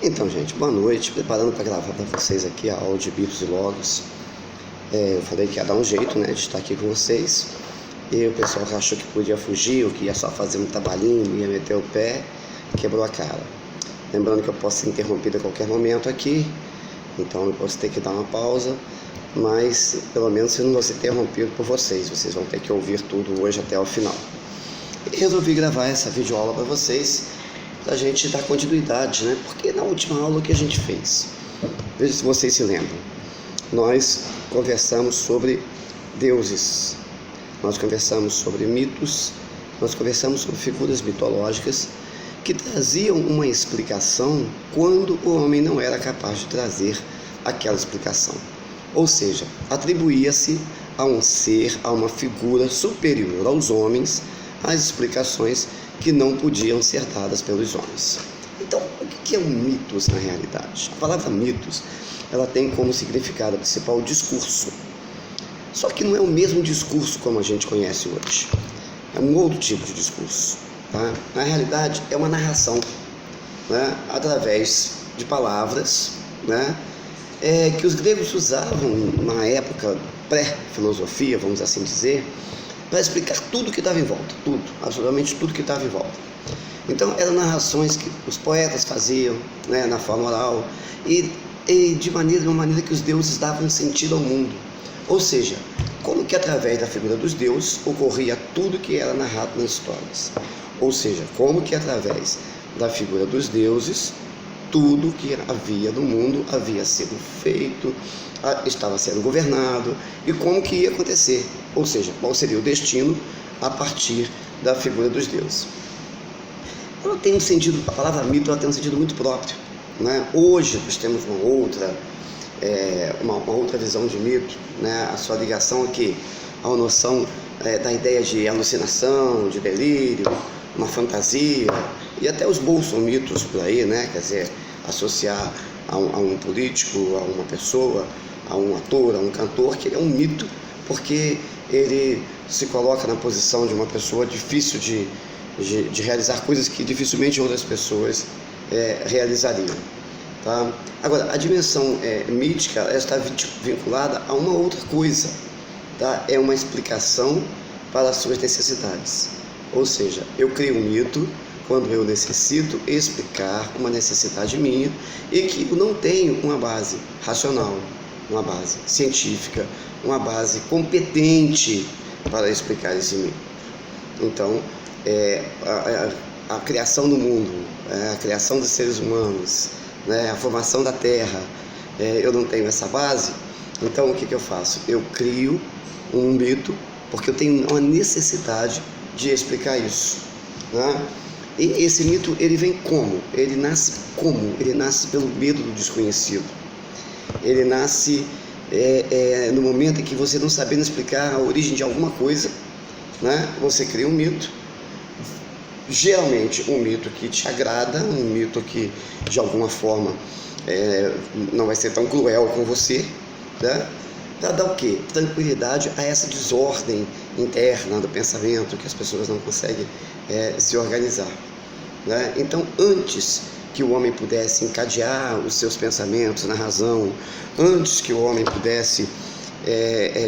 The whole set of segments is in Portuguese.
Então, gente, boa noite. Preparando para gravar para vocês aqui a aula de Mitos e Logos. Eu falei que ia dar um jeito, né, de estar aqui com vocês. E o pessoal achou que podia fugir, ou que ia só fazer um trabalhinho, ia meter o pé, quebrou a cara. Lembrando que eu posso ser interrompido a qualquer momento aqui, então eu posso ter que dar uma pausa, mas pelo menos eu não vou ser interrompido por vocês. Vocês vão ter que ouvir tudo hoje até o final. E resolvi gravar essa videoaula para vocês, para a gente dar continuidade, né? Porque na última aula que a gente fez, veja se vocês se lembram, nós conversamos sobre deuses, nós conversamos sobre mitos, nós conversamos sobre figuras mitológicas que traziam uma explicação quando o homem não era capaz de trazer aquela explicação. Ou seja, atribuía-se a um ser, a uma figura superior aos homens, as explicações que não podiam ser dadas pelos homens. Então, o que é um mitos na realidade? A palavra mitos, ela tem como significado principal o discurso. Só que não é o mesmo discurso como a gente conhece hoje. É um outro tipo de discurso. Tá? Na realidade, é uma narração, né? Através de palavras, né? Que os gregos usavam na época pré-filosofia, vamos assim dizer, para explicar tudo que estava em volta, tudo, absolutamente tudo que estava em volta. Então, eram narrações que os poetas faziam, né, na forma oral, e de uma maneira que os deuses davam sentido ao mundo. Ou seja, como que através da figura dos deuses ocorria tudo que era narrado nas histórias. Ou seja, como que através da figura dos deuses, tudo que havia no mundo havia sido feito, estava sendo governado, e como que ia acontecer, ou seja, qual seria o destino a partir da figura dos deuses. Ela tem um sentido, a palavra mito, ela tem um sentido muito próprio, né? Hoje nós temos uma outra visão de mito, né? A sua ligação aqui à noção da ideia de alucinação, de delírio, uma fantasia, e até os bolsomitos por aí, né? Quer dizer, associar a um político, a uma pessoa, a um ator, a um cantor, que ele é um mito, porque ele se coloca na posição de uma pessoa difícil de realizar coisas que dificilmente outras pessoas realizariam. Tá? Agora, a dimensão mítica, ela está vinculada a uma outra coisa, tá? É uma explicação para as suas necessidades. Ou seja, eu crio um mito quando eu necessito explicar uma necessidade minha e que eu não tenho uma base racional, uma base científica, uma base competente para explicar esse mito. Então, a criação do mundo, a criação dos seres humanos, né, a formação da Terra, eu não tenho essa base, então o que eu faço? Eu crio um mito porque eu tenho uma necessidade de explicar isso, né? E esse mito, ele vem como? Ele nasce como? Ele nasce pelo medo do desconhecido. Ele nasce no momento em que você, não sabendo explicar a origem de alguma coisa, né, você cria um mito. Geralmente um mito que te agrada, um mito que de alguma forma não vai ser tão cruel com você, né? Para dar o quê? Tranquilidade a essa desordem interna do pensamento, que as pessoas não conseguem se organizar, né? Então, antes que o homem pudesse encadear os seus pensamentos na razão, antes que o homem pudesse,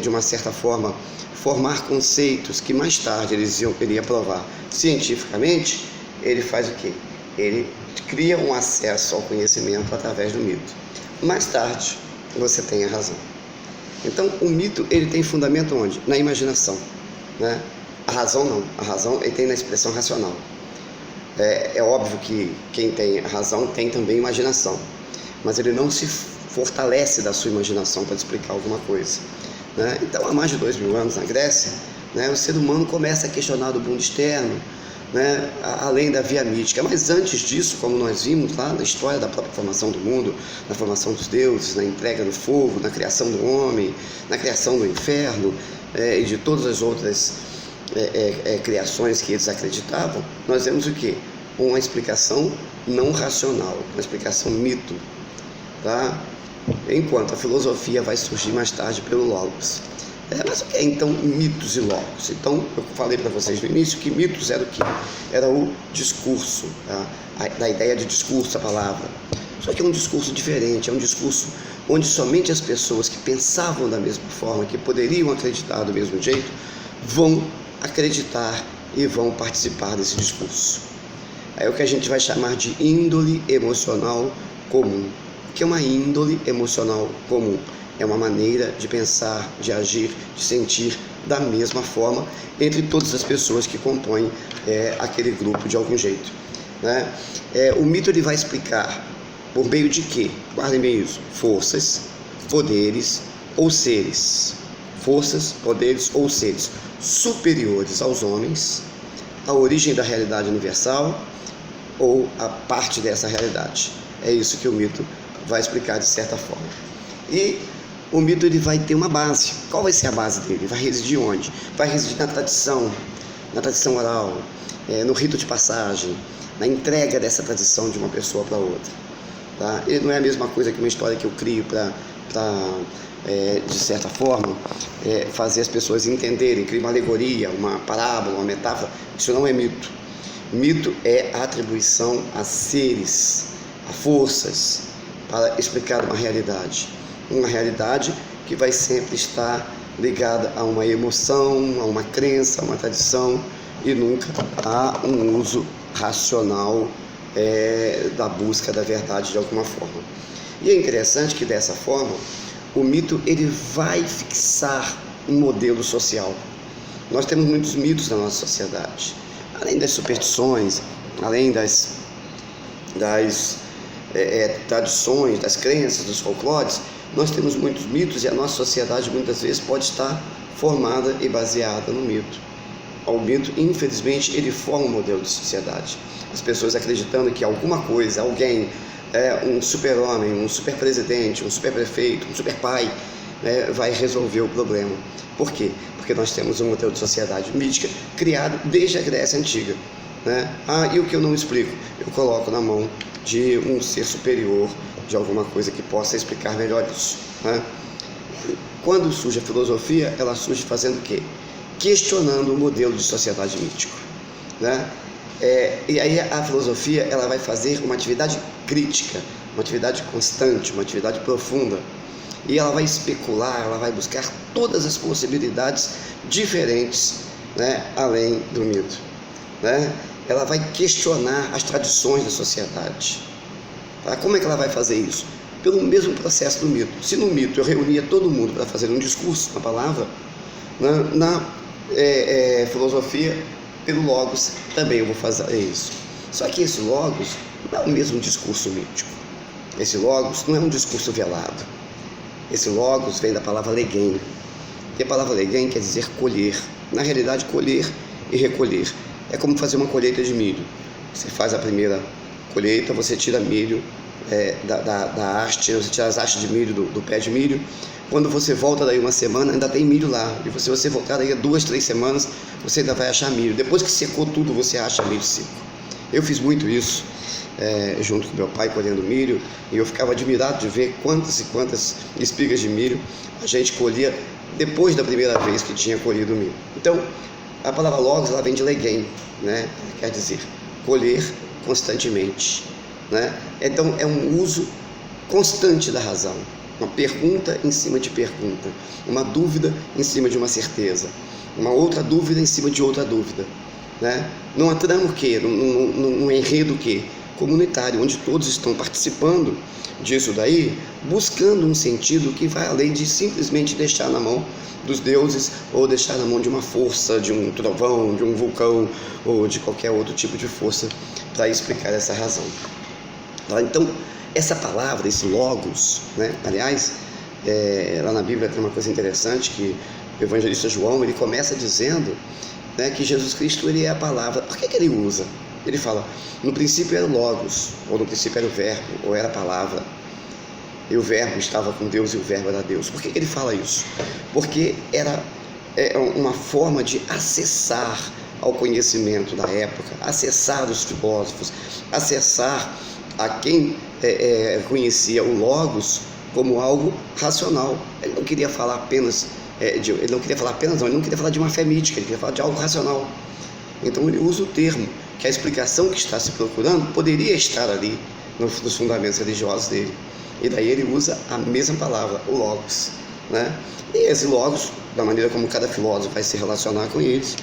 de uma certa forma, formar conceitos que mais tarde ele ia provar cientificamente, ele faz o quê? Ele cria um acesso ao conhecimento através do mito. Mais tarde, você tem a razão. Então, o mito, ele tem fundamento onde? Na imaginação, né? A razão não. A razão, ele tem na expressão racional. É óbvio que quem tem a razão tem também imaginação, mas ele não se fortalece da sua imaginação para explicar alguma coisa, né? Então, há mais de 2000 anos na Grécia, né, o ser humano começa a questionar do mundo externo, né, além da via mítica. Mas antes disso, como nós vimos lá na história da própria formação do mundo, na formação dos deuses, na entrega do fogo, na criação do homem, na criação do inferno, e de todas as outras criações que eles acreditavam, nós vemos o quê? Uma explicação não racional, uma explicação mito, tá? Enquanto a filosofia vai surgir mais tarde pelo Logos. Mas o que é então mitos e logos? Então, eu falei para vocês no início que mitos era o quê? Era o discurso, tá? Da ideia de discurso, a palavra. Só que é um discurso diferente, é um discurso onde somente as pessoas que pensavam da mesma forma, que poderiam acreditar do mesmo jeito, vão acreditar e vão participar desse discurso. É o que a gente vai chamar de índole emocional comum. O que é uma índole emocional comum? É uma maneira de pensar, de agir, de sentir da mesma forma entre todas as pessoas que compõem aquele grupo de algum jeito, né? O mito ele vai explicar por meio de quê? Guardem bem isso: forças, poderes ou seres. Forças, poderes ou seres superiores aos homens, a origem da realidade universal ou a parte dessa realidade. É isso que o mito vai explicar de certa forma. E o mito ele vai ter uma base. Qual vai ser a base dele? Vai residir onde? Vai residir na tradição oral, no rito de passagem, na entrega dessa tradição de uma pessoa para outra. Tá? Ele não é a mesma coisa que uma história que eu crio para de certa forma, fazer as pessoas entenderem, criar uma alegoria, uma parábola, uma metáfora. Isso não é mito. Mito é a atribuição a seres, a forças, para explicar uma realidade que vai sempre estar ligada a uma emoção, a uma crença, a uma tradição, e nunca a um uso racional da busca da verdade de alguma forma. E é interessante que dessa forma o mito ele vai fixar um modelo social. Nós temos muitos mitos na nossa sociedade, além das superstições, além das tradições, das crenças, dos folclores. Nós temos muitos mitos e a nossa sociedade muitas vezes pode estar formada e baseada no mito. O mito, infelizmente, ele forma um modelo de sociedade. As pessoas acreditando que alguma coisa, alguém, um super-homem, um super-presidente, um super-prefeito, um super-pai, vai resolver o problema. Por quê? Porque nós temos um modelo de sociedade mítica criado desde a Grécia Antiga, né? E o que eu não explico, eu coloco na mão de um ser superior, de alguma coisa que possa explicar melhor isso, né? Quando surge a filosofia, ela surge fazendo o quê? Questionando o modelo de sociedade mítico, né? E aí a filosofia ela vai fazer uma atividade crítica, uma atividade constante, uma atividade profunda, e ela vai especular, ela vai buscar todas as possibilidades diferentes, né, além do mito, né? Ela vai questionar as tradições da sociedade. Tá? Como é que ela vai fazer isso? Pelo mesmo processo do mito. Se no mito eu reunia todo mundo para fazer um discurso, uma palavra, na filosofia, pelo logos, também eu vou fazer isso. Só que esse logos não é o mesmo discurso mítico. Esse logos não é um discurso velado. Esse logos vem da palavra leguem. E a palavra leguem quer dizer colher. Na realidade, colher e recolher. É como fazer uma colheita de milho. Você faz a primeira colheita, você tira milho da haste, você tira as hastes de milho do pé de milho. Quando você volta daí uma semana, ainda tem milho lá. E se você voltar daí 2, 3 semanas, você ainda vai achar milho. Depois que secou tudo, você acha milho seco. Eu fiz muito isso, junto com meu pai, colhendo milho, e eu ficava admirado de ver quantas e quantas espigas de milho a gente colhia depois da primeira vez que tinha colhido o milho. Então, a palavra logos, ela vem de leguem, né? Quer dizer, colher constantemente, né? Então, é um uso constante da razão. Uma pergunta em cima de pergunta, uma dúvida em cima de uma certeza, uma outra dúvida em cima de outra dúvida, né? Numa trama o quê? Num enredo o quê? Comunitário, onde todos estão participando disso daí, buscando um sentido que vai além de simplesmente deixar na mão dos deuses ou deixar na mão de uma força, de um trovão, de um vulcão ou de qualquer outro tipo de força para explicar essa razão. Então, essa palavra, esse logos, né? Aliás, lá na Bíblia tem uma coisa interessante que o evangelista João, ele começa dizendo, né, que Jesus Cristo ele é a palavra. Por que ele usa? Ele fala, no princípio era o logos, ou no princípio era o verbo, ou era a palavra, e o verbo estava com Deus e o verbo era Deus. Por que ele fala isso? Porque era uma forma de acessar ao conhecimento da época, acessar os filósofos, acessar a quem conhecia o logos como algo racional. Ele não queria falar apenas ele não queria falar de uma fé mítica, ele queria falar de algo racional. Então ele usa o termo, que a explicação que está se procurando poderia estar ali, nos fundamentos religiosos dele. E daí ele usa a mesma palavra, o logos, né? E esse logos, da maneira como cada filósofo vai se relacionar com eles,